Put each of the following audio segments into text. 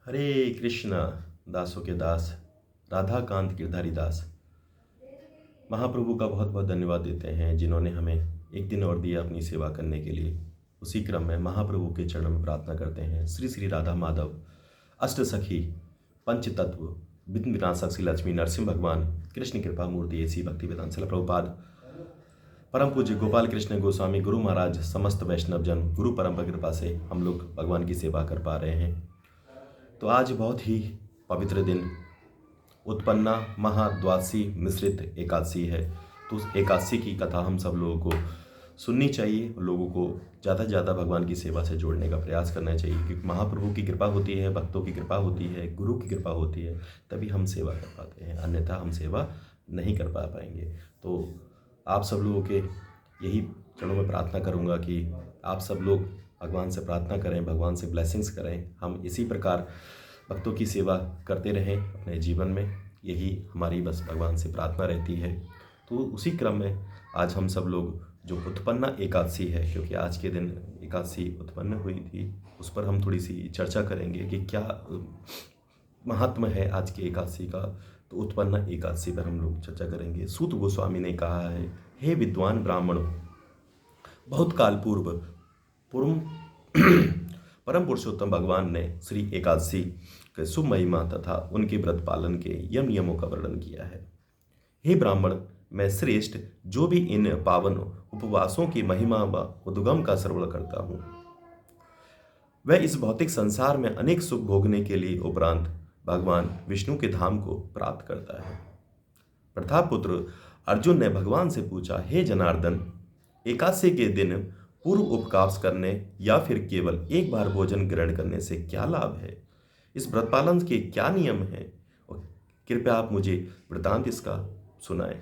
हरे कृष्णा दासों के दास राधा कांत गिरधारी दास। महाप्रभु का बहुत बहुत धन्यवाद देते हैं जिन्होंने हमें एक दिन और दिया अपनी सेवा करने के लिए। उसी क्रम में महाप्रभु के चरणों में प्रार्थना करते हैं। श्री श्री राधा माधव अष्ट सखी पंच तत्व विघ्न विनाशक श्री लक्ष्मी नरसिंह भगवान कृष्ण कृपा मूर्ति ऐसी भक्ति वेदांत शिला प्रभुपाद परम पूज्य गोपाल कृष्ण गोस्वामी गुरु महाराज समस्त वैष्णव जन गुरु परंपरा कृपा से हम लोग भगवान की सेवा कर पा रहे हैं। तो आज बहुत ही पवित्र दिन उत्पन्ना महाद्वादशी मिश्रित एकादशी है। तो उस एकादशी की कथा हम सब लोगों को सुननी चाहिए, लोगों को ज़्यादा से ज़्यादा भगवान की सेवा से जोड़ने का प्रयास करना चाहिए, क्योंकि महाप्रभु की कृपा होती है, भक्तों की कृपा होती है, गुरु की कृपा होती है, तभी हम सेवा कर पाते हैं, अन्यथा हम सेवा नहीं कर पाएंगे। तो आप सब लोगों के यही चरणों में प्रार्थना करूँगा कि आप सब लोग भगवान से प्रार्थना करें, भगवान से ब्लेसिंग्स करें, हम इसी प्रकार भक्तों की सेवा करते रहें अपने जीवन में। यही हमारी बस भगवान से प्रार्थना रहती है। तो उसी क्रम में आज हम सब लोग जो उत्पन्ना एकादशी है, क्योंकि आज के दिन एकादशी उत्पन्न हुई थी, उस पर हम थोड़ी सी चर्चा करेंगे कि क्या महात्मा है आज के एकादशी का। तो उत्पन्ना एकादशी पर हम लोग चर्चा करेंगे। सूत गोस्वामी ने कहा है, हे विद्वान ब्राह्मण, बहुत काल पूर्व परम पुरुषोत्तम भगवान ने श्री एकादशी के शुभ महिमा तथा उनके व्रत पालन के यम नियमों का वर्णन किया है। हे ब्राह्मण, मैं श्रेष्ठ जो भी इन पावन उपवासों की महिमा व उद्गम का श्रवण करता हूँ, वह इस भौतिक संसार में अनेक सुख भोगने के लिए उपरांत भगवान विष्णु के धाम को प्राप्त करता है। प्रथापुत्र अर्जुन ने भगवान से पूछा, हे जनार्दन, एकादशी के दिन पूर्व उपवास करने या फिर केवल एक बार भोजन ग्रहण करने से क्या लाभ है? इस व्रत पालन के क्या नियम हैं? और कृपया आप मुझे वृतांत इसका सुनाएं।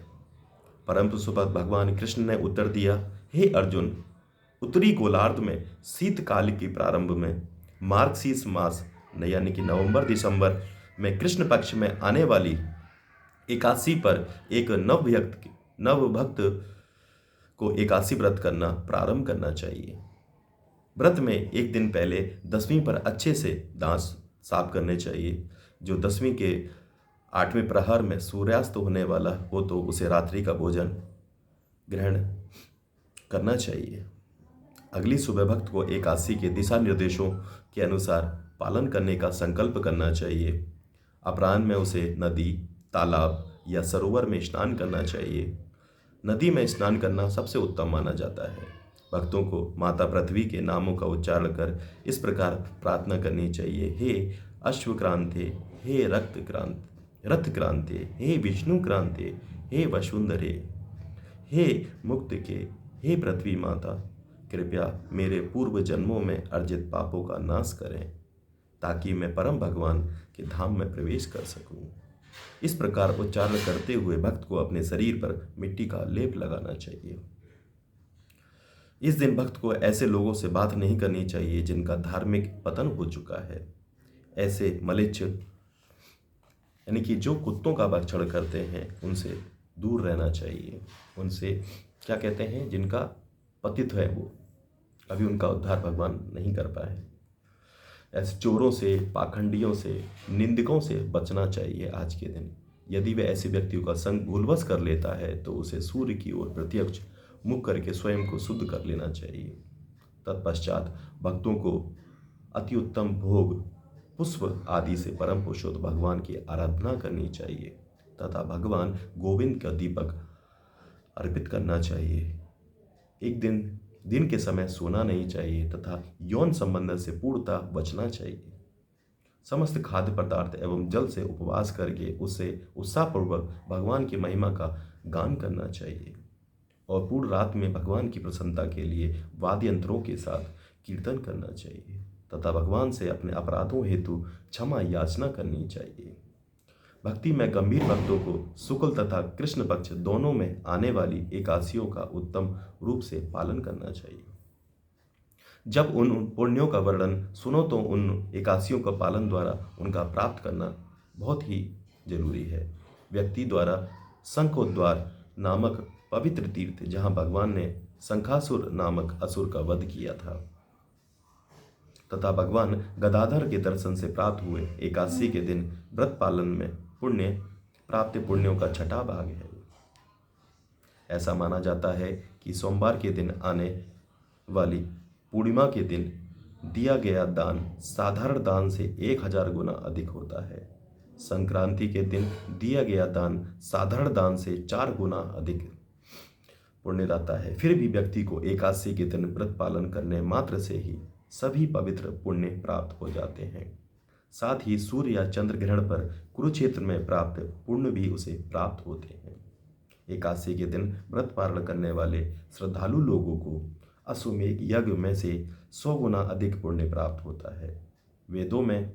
परम पुरुषोत्तम भगवान कृष्ण ने उत्तर दिया, हे अर्जुन, उत्तरी गोलार्ध में शीतकाल के प्रारंभ में मार्गशीर्ष मास यानी कि नवंबर दिसंबर में कृष्ण पक्ष में आने वाली एकादशी पर एक नवभक्त को एकादशी व्रत करना प्रारंभ करना चाहिए। व्रत में एक दिन पहले दसवीं पर अच्छे से दांत साफ करने चाहिए। जो दसवीं के 8वें प्रहर में सूर्यास्त होने वाला हो तो उसे रात्रि का भोजन ग्रहण करना चाहिए। अगली सुबह भक्त को एकादशी के दिशा निर्देशों के अनुसार पालन करने का संकल्प करना चाहिए। अपराह्न में उसे नदी, तालाब या सरोवर में स्नान करना चाहिए। नदी में स्नान करना सबसे उत्तम माना जाता है। भक्तों को माता पृथ्वी के नामों का उच्चारण कर इस प्रकार प्रार्थना करनी चाहिए, हे अश्वक्रांते, हे रथक्रांते, हे विष्णु क्रांते, हे वसुंधरे, हे मुक्त के, हे पृथ्वी माता, कृपया मेरे पूर्व जन्मों में अर्जित पापों का नाश करें ताकि मैं परम भगवान के धाम में प्रवेश कर सकूं। इस प्रकार उच्चारण करते हुए भक्त को अपने शरीर पर मिट्टी का लेप लगाना चाहिए। इस दिन भक्त को ऐसे लोगों से बात नहीं करनी चाहिए जिनका धार्मिक पतन हो चुका है। ऐसे मलेच्छ यानी कि जो कुत्तों का भक्षण करते हैं उनसे दूर रहना चाहिए। उनसे क्या कहते हैं, जिनका पतित है वो अभी उनका उद्धार भगवान नहीं कर पाए। ऐसे चोरों से, पाखंडियों से, निंदकों से बचना चाहिए आज के दिन। यदि वह ऐसे व्यक्तियों का संग भूलवश कर लेता है तो उसे सूर्य की ओर प्रत्यक्ष मुख करके स्वयं को शुद्ध कर लेना चाहिए। तत्पश्चात भक्तों को अति उत्तम भोग, पुष्प आदि से परम पुरुषोत्तम भगवान की आराधना करनी चाहिए तथा भगवान गोविंद का दीपक अर्पित करना चाहिए। एक दिन के समय सोना नहीं चाहिए तथा यौन संबंध से पूर्णतः बचना चाहिए। समस्त खाद्य पदार्थ एवं जल से उपवास करके उससे उत्साहपूर्वक भगवान की महिमा का गान करना चाहिए और पूर्ण रात में भगवान की प्रसन्नता के लिए वाद्य यंत्रों के साथ कीर्तन करना चाहिए तथा भगवान से अपने अपराधों हेतु क्षमा याचना करनी चाहिए। भक्ति में गंभीर भक्तों को शुक्ल तथा कृष्ण पक्ष दोनों में आने वाली एकादशियों का उत्तम रूप से पालन करना चाहिए। जब उन पुण्यों का वर्णन सुनो तो उन एकादशियों का पालन द्वारा उनका प्राप्त करना बहुत ही जरूरी है। व्यक्ति द्वारा शंखोद्वार नामक पवित्र तीर्थ, जहाँ भगवान ने शंखासुर नामक असुर का वध किया था, तथा भगवान गदाधर के दर्शन से प्राप्त हुए एकादशी के दिन व्रत पालन में पुण्य प्राप्त पुण्यों का छठा भाग है। ऐसा माना जाता है कि सोमवार के दिन आने वाली पूर्णिमा के दिन दिया गया दान साधारण दान से 1000 गुना अधिक होता है। संक्रांति के दिन दिया गया दान साधारण दान से 4 गुना अधिक पुण्य दाता है। फिर भी व्यक्ति को एकादशी के दिन व्रत पालन करने मात्र से ही सभी पवित्र पुण्य प्राप्त हो जाते हैं। साथ ही सूर्य या चंद्र ग्रहण पर कुरुक्षेत्र में प्राप्त पुण्य भी उसे प्राप्त होते हैं। एकादशी के दिन व्रत पालन करने वाले श्रद्धालु लोगों को अश्वमेध यज्ञ में से 100 गुना अधिक पुण्य प्राप्त होता है। वेदों में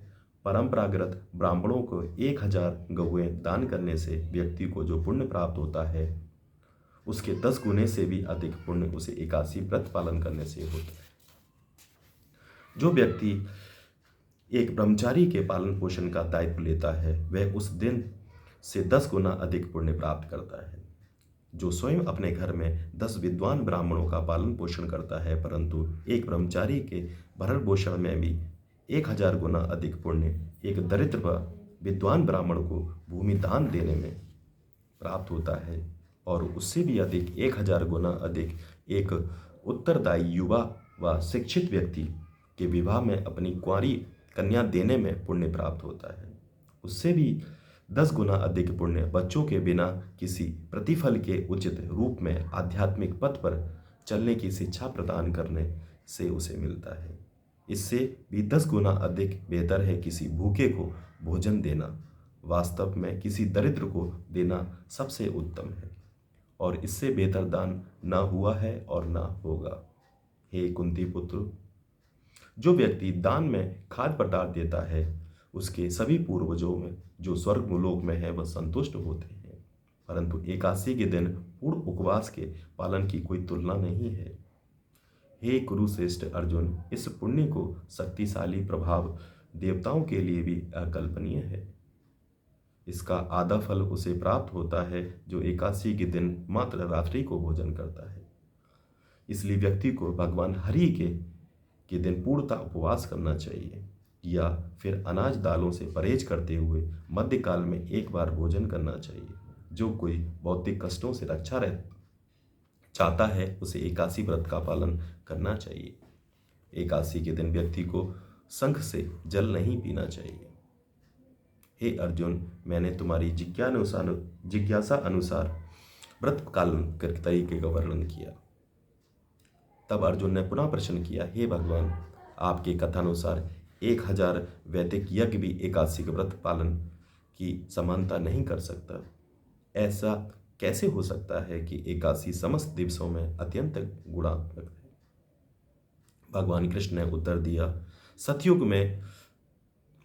परंपरागत ब्राह्मणों को 1000 गौएं दान करने से व्यक्ति को जो पुण्य प्राप्त होता है उसके 10 गुने से भी अधिक पुण्य उसे एकादशी व्रत पालन करने से होता है। जो व्यक्ति एक ब्रह्मचारी के पालन पोषण का दायित्व लेता है वह उस दिन से 10 गुना अधिक पुण्य प्राप्त करता है। जो स्वयं अपने घर में 10 विद्वान ब्राह्मणों का पालन पोषण करता है परंतु एक ब्रह्मचारी के भरण पोषण में भी 1000 गुना अधिक पुण्य एक दरिद्र व विद्वान ब्राह्मण को भूमि दान देने में प्राप्त होता है और उससे भी अधिक 1000 गुना अधिक एक उत्तरदायी युवा व शिक्षित व्यक्ति के विवाह में अपनी कुंवारी कन्या देने में पुण्य प्राप्त होता है। उससे भी 10 गुना अधिक पुण्य बच्चों के बिना किसी प्रतिफल के उचित रूप में आध्यात्मिक पथ पर चलने की शिक्षा प्रदान करने से उसे मिलता है। इससे भी 10 गुना अधिक बेहतर है किसी भूखे को भोजन देना। वास्तव में किसी दरिद्र को देना सबसे उत्तम है और इससे बेहतर दान न हुआ है और न होगा। हे कुंती पुत्र, जो व्यक्ति दान में खाद्य पदार्थ देता है उसके सभी पूर्वजों में जो स्वर्ग लोक में है वह संतुष्ट होते हैं, परंतु एकादशी के दिन पूर्ण उपवास के पालन की कोई तुलना नहीं है। हे कुरुश्रेष्ठ अर्जुन, इस पुण्य को शक्तिशाली प्रभाव देवताओं के लिए भी अकल्पनीय है। इसका आधा फल उसे प्राप्त होता है जो एकादशी के दिन मात्र रात्रि को भोजन करता है। इसलिए व्यक्ति को भगवान हरि के दिन पूर्णतः उपवास करना चाहिए या फिर अनाज दालों से परहेज करते हुए मध्यकाल में एक बार भोजन करना चाहिए। जो कोई भौतिक कष्टों से रक्षा चाहता है उसे एकादशी व्रत का पालन करना चाहिए। एकादशी के दिन व्यक्ति को शंख से जल नहीं पीना चाहिए। हे अर्जुन, मैंने तुम्हारी जिज्ञासा अनुसार व्रत पालन के तरीके का वर्णन किया। तब अर्जुन ने पुनः प्रश्न किया, हे भगवान, आपके कथानुसार 1000 वैदिक यज्ञ भी एकादशी के व्रत पालन की समानता नहीं कर सकता। ऐसा कैसे हो सकता है कि एकादशी समस्त दिवसों में अत्यंत गुणात्मक है? भगवान कृष्ण ने उत्तर दिया, सतयुग में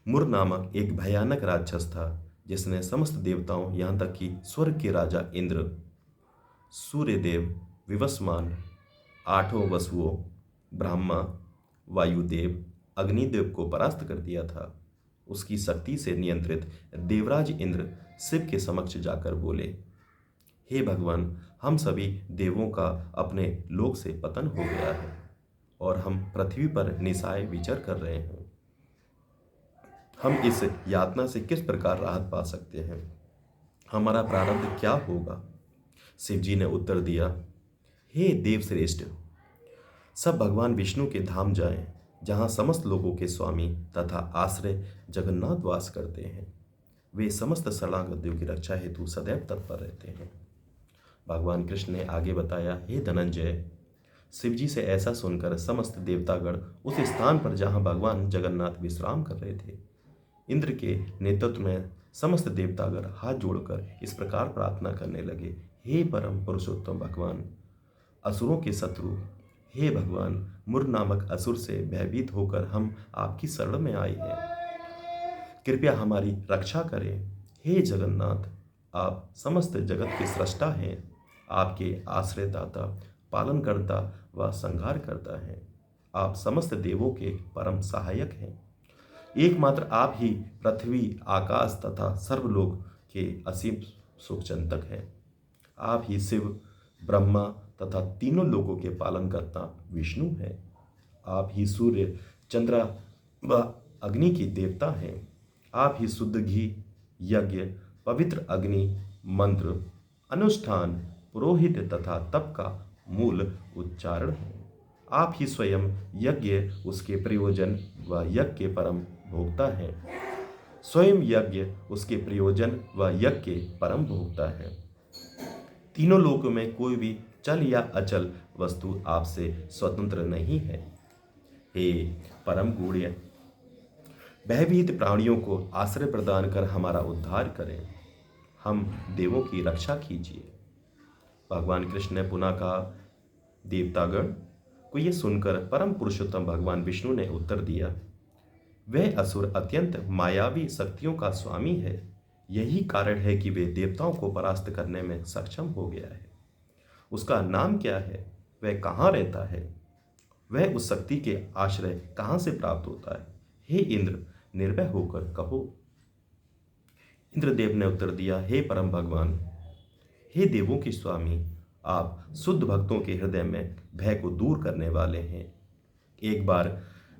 मुर नामक एक भयानक राक्षस था जिसने समस्त देवताओं यहाँ तक कि स्वर्ग के राजा इंद्र, सूर्यदेव, विवस्वान, 8 वसुओं, ब्रह्मा, वायुदेव, अग्निदेव को परास्त कर दिया था। उसकी शक्ति से नियंत्रित देवराज इंद्र शिव के समक्ष जाकर बोले, हे भगवान, हम सभी देवों का अपने लोक से पतन हो गया है और हम पृथ्वी पर निशाय विचर कर रहे हैं। हम इस यातना से किस प्रकार राहत पा सकते हैं? हमारा प्रारब्ध क्या होगा? शिव जी ने उत्तर दिया, हे देवश्रेष्ठ, सब भगवान विष्णु के धाम जाएं, जहाँ समस्त लोगों के स्वामी तथा आश्रय जगन्नाथ वास करते हैं। वे समस्त शरणागतियों की रक्षा हेतु सदैव तत्पर रहते हैं। भगवान कृष्ण ने आगे बताया, हे धनंजय, शिवजी से ऐसा सुनकर समस्त देवतागण उस स्थान पर जहाँ भगवान जगन्नाथ विश्राम कर रहे थे, इंद्र के नेतृत्व में समस्त देवतागण हाथ जोड़कर इस प्रकार प्रार्थना करने लगे, हे परम पुरुषोत्तम भगवान, असुरों के शत्रु, हे भगवान, मुर नामक असुर से भयभीत होकर हम आपकी शरण में आए हैं, कृपया हमारी रक्षा करें। हे जगन्नाथ, आप समस्त जगत के सृष्टा हैं, आपके आश्रयदाता, पालनकर्ता व संहार करता है। आप समस्त देवों के परम सहायक हैं। एकमात्र आप ही पृथ्वी, आकाश तथा सर्वलोक के असीम सुखचिंतक हैं। आप ही शिव, ब्रह्मा तथा तीनों लोकों के पालनकर्ता विष्णु हैं। आप ही सूर्य, चंद्रा व अग्नि की देवता हैं। आप ही शुद्ध घी, यज्ञ, पवित्र अग्नि, मंत्र, अनुष्ठान, पुरोहित तथा तप का मूल उच्चारण है। आप ही स्वयं यज्ञ, उसके प्रयोजन व यज्ञ के परम भोक्ता हैं। स्वयं यज्ञ, उसके प्रयोजन व यज्ञ के परम भोक्ता है। तीनों लोकों में कोई भी चल या अचल वस्तु आपसे स्वतंत्र नहीं है। हे परम गुण्य, भयभीत प्राणियों को आश्रय प्रदान कर हमारा उद्धार करें। हम देवों की रक्षा कीजिए। भगवान कृष्ण ने पुनः कहा। देवतागण को यह सुनकर परम पुरुषोत्तम भगवान विष्णु ने उत्तर दिया, वह असुर अत्यंत मायावी शक्तियों का स्वामी है। यही कारण है कि वे देवताओं को परास्त करने में सक्षम हो गया है। उसका नाम क्या है? वह कहाँ रहता है? वह उस शक्ति के आश्रय कहाँ से प्राप्त होता है? हे इंद्र, निर्भय होकर कहो। इंद्रदेव ने उत्तर दिया, हे परम भगवान, हे देवों के स्वामी, आप शुद्ध भक्तों के हृदय में भय को दूर करने वाले हैं। एक बार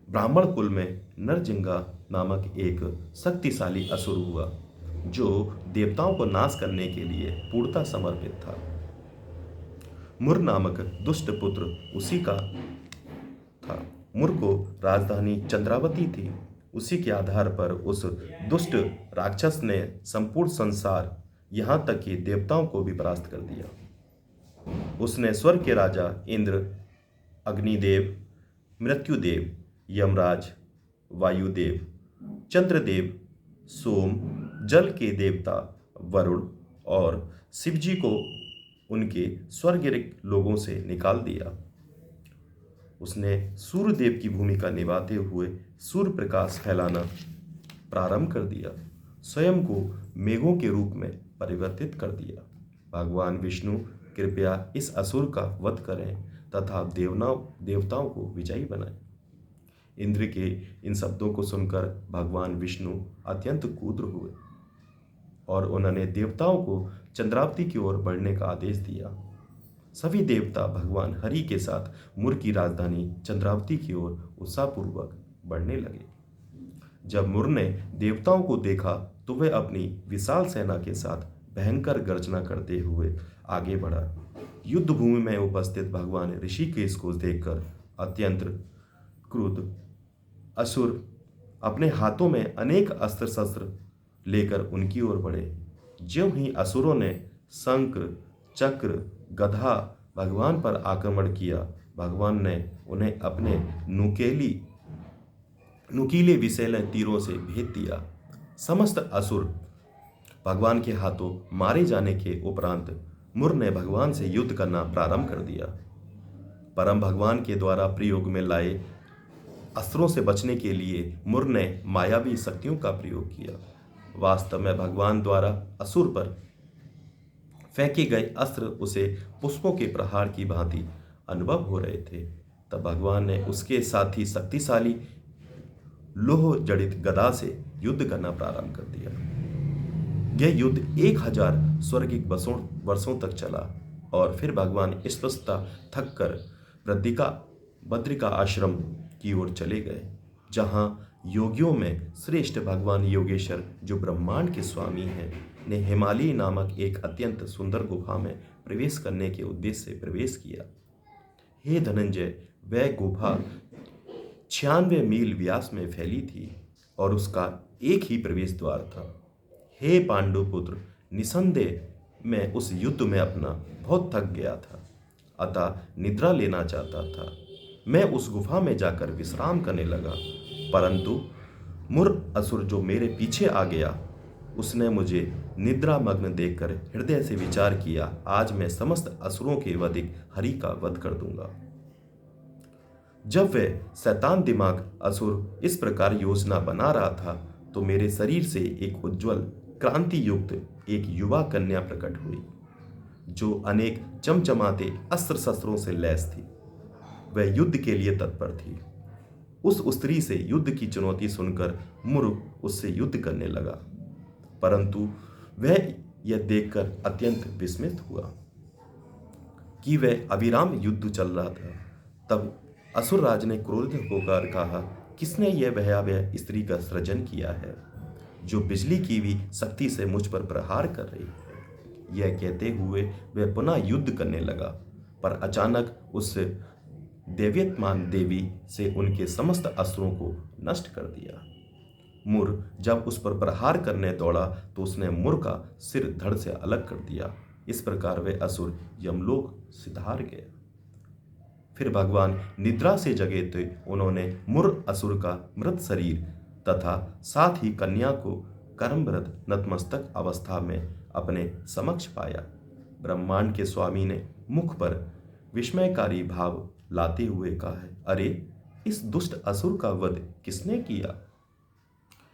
ब्राह्मण कुल में नरजिंगा नामक एक शक्तिशाली असुर हुआ, जो देवताओं को नाश करने के लिए पूर्णतः समर्पित था। मुर नामक दुष्ट पुत्र उसी का था। मुर को राजधानी चंद्रावती थी। उसी के आधार पर उस दुष्ट राक्षस ने संपूर्ण संसार, यहां तक कि देवताओं को भी परास्त कर दिया। उसने स्वर्ग के राजा इंद्र, अग्निदेव, मृत्युदेव, यमराज, वायुदेव, चंद्रदेव, सोम, जल के देवता वरुण और शिवजी को उनके स्वर्गीय लोगों से निकाल दिया। उसने सूर्यदेव की भूमिका निभाते हुए सूर्य प्रकाश फैलाना प्रारंभ कर दिया। स्वयं को मेघों के रूप में परिवर्तित कर दिया। भगवान विष्णु कृपया इस असुर का वध करें तथा देवताओं को विजयी बनाएं। इंद्र के इन शब्दों को सुनकर भगवान विष्णु अत्यंत क्रुद्ध हुए और उन्होंने देवताओं को चंद्रावती की ओर बढ़ने का आदेश दिया। सभी देवता भगवान हरि के साथ मुर की राजधानी चंद्रावती की ओर उत्साहपूर्वक बढ़ने लगे। जब मुर ने देवताओं को देखा तो वह अपनी विशाल सेना के साथ भयंकर गर्जना करते हुए आगे बढ़ा। युद्ध भूमि में उपस्थित भगवान ऋषिकेश को देखकर अत्यंत क्रुद्ध असुर अपने हाथों में अनेक अस्त्र शस्त्र लेकर उनकी ओर बढ़े। ज्यों ही असुरों ने शंख, चक्र, गदा भगवान पर आक्रमण किया, भगवान ने उन्हें अपने नुकीले विषैले तीरों से भेद दिया। समस्त असुर भगवान के हाथों मारे जाने के उपरांत मुर ने भगवान से युद्ध करना प्रारंभ कर दिया। परम भगवान के द्वारा प्रयोग में लाए अस्त्रों से बचने के लिए मुर ने मायावी शक्तियों का प्रयोग किया। वास्तव में भगवान द्वारा असुर पर फेंके गए अस्त्र उसे पुष्पों के प्रहार की भांति अनुभव हो रहे थे। तब भगवान ने उसके साथ ही शक्तिशाली लोह जड़ित गदा से युद्ध करना प्रारंभ कर दिया। यह युद्ध 1000 स्वर्गिक वर्षों तक चला और फिर भगवान स्वस्थता थक कर बद्रिका आश्रम की ओर चले गए, जहां योगियों में श्रेष्ठ भगवान योगेश्वर, जो ब्रह्मांड के स्वामी हैं, ने हिमालय नामक एक अत्यंत सुंदर गुफा में प्रवेश करने के उद्देश्य से प्रवेश किया। हे धनंजय, वह गुफा 96 मील व्यास में फैली थी और उसका एक ही प्रवेश द्वार था। हे पांडुपुत्र, निसंदेह मैं उस युद्ध में अपना बहुत थक गया था, अतः निद्रा लेना चाहता था। मैं उस गुफा में जाकर विश्राम करने लगा, परंतु मुर असुर जो मेरे पीछे आ गया, उसने मुझे निद्रा मग्न देखकर हृदय से विचार किया, आज मैं समस्त असुरों के वधिक हरि का वध कर दूंगा। जब वह शैतान दिमाग असुर इस प्रकार योजना बना रहा था, तो मेरे शरीर से एक उज्जवल क्रांति युक्त एक युवा कन्या प्रकट हुई, जो अनेक चमचमाते अस्त्र शस्त्रों से लैस थी। वह युद्ध के लिए तत्पर थी। उस स्त्री से युद्ध की चुनौती सुनकर मुर उससे युद्ध करने लगा, परंतु वह यह देखकर अत्यंत विस्मित हुआ कि वह अविराम युद्ध चल रहा था। तब असुरराज ने क्रोधित होकर कहा, किसने यह भयावह स्त्री का सृजन किया है जो बिजली की भी शक्ति से मुझ पर प्रहार कर रही है। यह कहते हुए वह पुनः युद्ध करने लगा, पर अचानक उस देव्यमान देवी से उनके समस्त अस्त्रों को नष्ट कर दिया। मुर जब उस पर प्रहार करने दौड़ा तो उसने मुर का सिर धड़ से अलग कर दिया। इस प्रकार वे असुर यमलोक सिधार गए। फिर भगवान निद्रा से जगे थे। उन्होंने मुर असुर का मृत शरीर तथा साथ ही कन्या को कर्मरत नतमस्तक अवस्था में अपने समक्ष पाया। ब्रह्मांड के स्वामी ने मुख पर विस्मयकारी भाव लाते हुए कहा है, अरे इस दुष्ट असुर का वध किसने किया?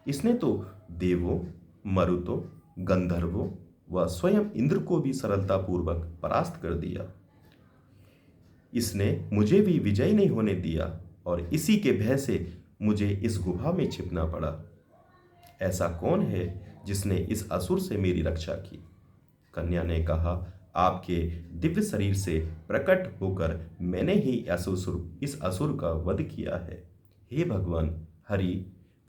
इसने तो देवों, मरुतों, गंधर्वों व स्वयं इंद्र को भी सरलतापूर्वक परास्त कर दिया। इसने मुझे भी विजय नहीं होने दिया और इसी के भय से मुझे इस गुफा में छिपना पड़ा। ऐसा कौन है जिसने इस असुर से मेरी रक्षा की? कन्या ने कहा, आपके दिव्य शरीर से प्रकट होकर मैंने ही इस असुर का वध किया है। हे भगवान हरि,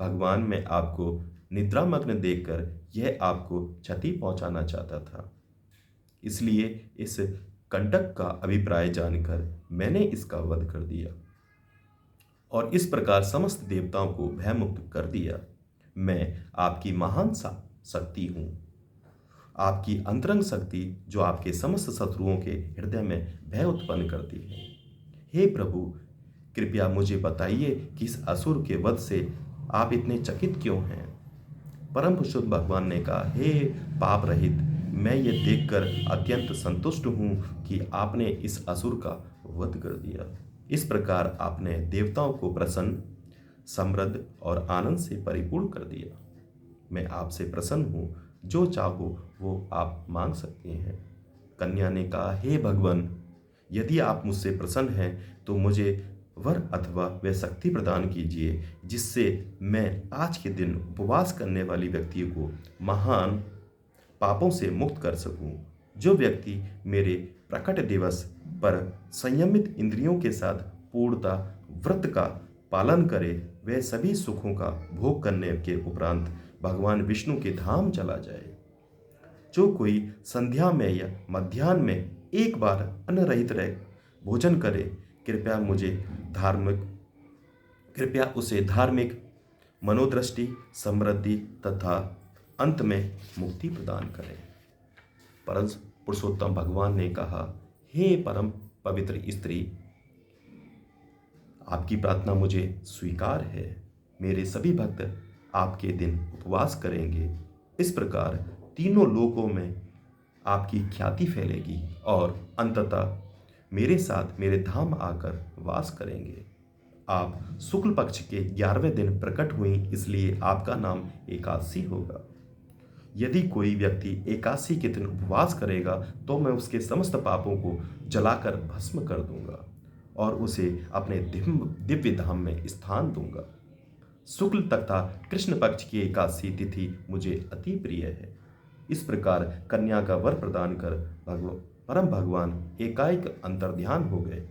भगवान मैं आपको निद्रामग्न देखकर यह आपको क्षति पहुंचाना चाहता था, इसलिए इस कंटक का अभिप्राय जानकर मैंने इसका वध कर दिया और इस प्रकार समस्त देवताओं को भयमुक्त कर दिया। मैं आपकी महान शक्ति हूँ, आपकी अंतरंग शक्ति जो आपके समस्त शत्रुओं के हृदय में भय उत्पन्न करती है। हे प्रभु, कृपया मुझे बताइए कि इस असुर के वध से आप इतने चकित क्यों हैं? परम पुरुषोत्तम भगवान ने कहा, हे पाप रहित, मैं ये देखकर अत्यंत संतुष्ट हूँ कि आपने इस असुर का वध कर दिया। इस प्रकार आपने देवताओं को प्रसन्न, समृद्ध और आनंद से परिपूर्ण कर दिया। मैं आपसे प्रसन्न हूँ, जो चाहो वो आप मांग सकते हैं। कन्या ने कहा, हे भगवान, यदि आप मुझसे प्रसन्न हैं तो मुझे वर अथवा वह शक्ति प्रदान कीजिए जिससे मैं आज के दिन उपवास करने वाली व्यक्ति को महान पापों से मुक्त कर सकूं। जो व्यक्ति मेरे प्रकट दिवस पर संयमित इंद्रियों के साथ पूर्णता व्रत का पालन करे, वह सभी सुखों का भोग करने के उपरांत भगवान विष्णु के धाम चला जाए। जो कोई संध्या में या मध्याह्न में एक बार अन्न रहित रह भोजन करे, कृपया उसे धार्मिक मनोदृष्टि, समृद्धि तथा अंत में मुक्ति प्रदान करें। परम पुरुषोत्तम भगवान ने कहा, हे परम पवित्र स्त्री, आपकी प्रार्थना मुझे स्वीकार है। मेरे सभी भक्त आपके दिन उपवास करेंगे। इस प्रकार तीनों लोकों में आपकी ख्याति फैलेगी और अंततः मेरे साथ मेरे धाम आकर वास करेंगे। आप शुक्ल पक्ष के 11वें दिन प्रकट हुई, इसलिए आपका नाम एकादशी होगा। यदि कोई व्यक्ति एकादशी के दिन उपवास करेगा तो मैं उसके समस्त पापों को जलाकर भस्म कर दूंगा और उसे अपने दिव्य धाम में स्थान दूंगा। शुक्ल तथा कृष्ण पक्ष की एकादशी तिथि मुझे अति प्रिय है। इस प्रकार कन्या का वर प्रदान कर परम भगवान एकाएक अंतर्ध्यान हो गए।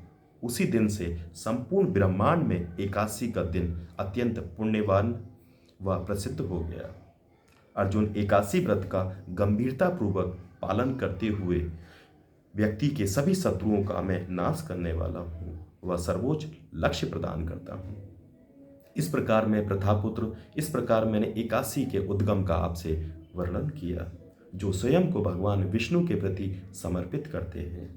उसी दिन से संपूर्ण ब्रह्मांड में एकादशी का दिन अत्यंत पुण्यवान व प्रसिद्ध हो गया। अर्जुन एकादशी व्रत का गंभीरता पूर्वक पालन करते हुए व्यक्ति के सभी शत्रुओं का मैं नाश करने वाला हूँ व सर्वोच्च लक्ष्य प्रदान करता हूँ। इस प्रकार मैं प्रथापुत्र, इस प्रकार मैंने एकादशी के उद्गम का आपसे वर्णन किया। जो स्वयं को भगवान विष्णु के प्रति समर्पित करते हैं,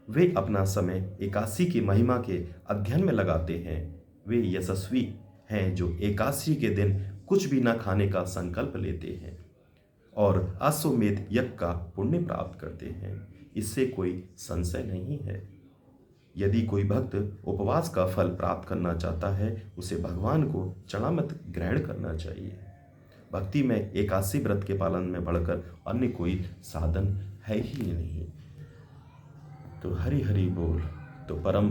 वे अपना समय एकादशी की महिमा के अध्ययन में लगाते हैं। वे यशस्वी हैं जो एकादशी के दिन कुछ भी न खाने का संकल्प लेते हैं और अश्वमेध यज्ञ का पुण्य प्राप्त करते हैं। इससे कोई संशय नहीं है। यदि कोई भक्त उपवास का फल प्राप्त करना चाहता है, उसे भगवान को चरणामृत ग्रहण करना चाहिए। भक्ति में एकादशी व्रत के पालन में बढ़कर अन्य कोई साधन है ही नहीं। तो हरि हरि बोल। तो परम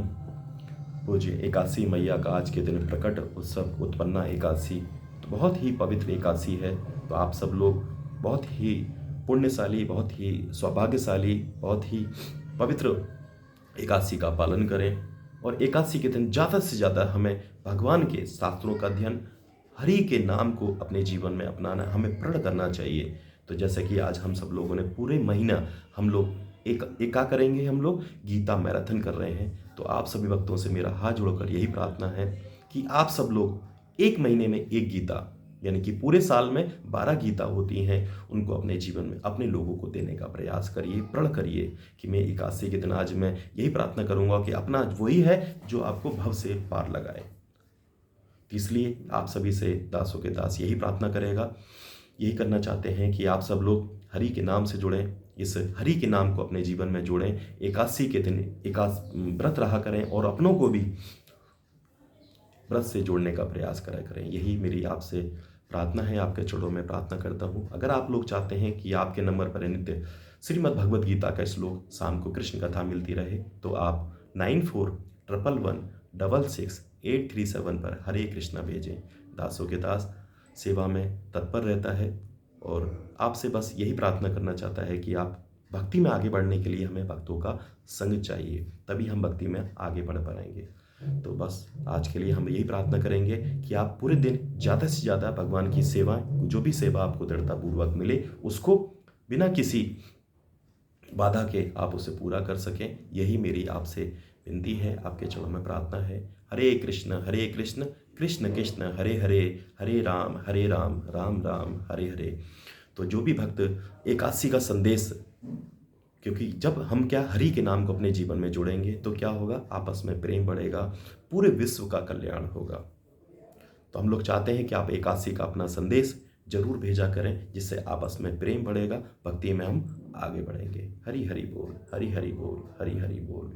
पूज्य एकादशी मैया का आज के दिन प्रकट उत्सव उत्पन्ना एकादशी तो बहुत ही पवित्र एकादशी है। तो आप सब लोग बहुत ही पुण्यशाली, बहुत ही सौभाग्यशाली, बहुत ही पवित्र एकादशी का पालन करें और एकादशी के दिन ज़्यादा से ज़्यादा हमें भगवान के शास्त्रों का अध्ययन, हरि के नाम को अपने जीवन में अपनाना हमें प्रण करना चाहिए। तो जैसे कि आज हम सब लोगों ने पूरे महीना हम लोग क्या करेंगे, हम लोग गीता मैराथन कर रहे हैं। तो आप सभी भक्तों से मेरा हाथ जोड़कर यही प्रार्थना है कि आप सब लोग एक महीने में एक गीता, यानी कि पूरे साल में 12 गीता होती हैं, उनको अपने जीवन में अपने लोगों को देने का प्रयास करिए, प्रण करिए कि मैं एकादशी के दिन आज मैं यही प्रार्थना करूंगा कि अपना वही है जो आपको भव से पार लगाए। तो इसलिए आप सभी से दासों के दास यही प्रार्थना करेगा, यही करना चाहते हैं कि आप सब लोग हरि के नाम से जुड़ें, इस हरि के नाम को अपने जीवन में जोड़ें, एकादशी के दिन व्रत रहा करें और अपनों को भी व्रत से जोड़ने का प्रयास करा करें। यही मेरी आपसे प्रार्थना है, आपके चरणों में प्रार्थना करता हूँ। अगर आप लोग चाहते हैं कि आपके नंबर पर नित्य श्रीमद् भगवद गीता का श्लोक, शाम को कृष्ण कथा मिलती रहे, तो आप 9411166837 पर हरे कृष्णा भेजें। दासों के दास सेवा में तत्पर रहता है और आपसे बस यही प्रार्थना करना चाहता है कि आप भक्ति में आगे बढ़ने के लिए हमें भक्तों का संग चाहिए, तभी हम भक्ति में आगे बढ़ पाएंगे। तो बस आज के लिए हम यही प्रार्थना करेंगे कि आप पूरे दिन ज़्यादा से ज़्यादा भगवान की सेवा, जो भी सेवा आपको दृढ़तापूर्वक मिले, उसको बिना किसी बाधा के आप उसे पूरा कर सकें। यही मेरी आपसे विनती है, आपके चरणों में प्रार्थना है। हरे कृष्ण कृष्ण कृष्ण हरे हरे, हरे राम राम राम हरे हरे। तो जो भी भक्त एकादशी का संदेश, क्योंकि जब हम हरि के नाम को अपने जीवन में जोड़ेंगे तो क्या होगा, आपस में प्रेम बढ़ेगा, पूरे विश्व का कल्याण होगा। तो हम लोग चाहते हैं कि आप एकादशी का अपना संदेश जरूर भेजा करें, जिससे आपस में प्रेम बढ़ेगा, भक्ति में हम आगे बढ़ेंगे। हरि हरि बोल, हरि हरि बोल, हरि हरि बोल।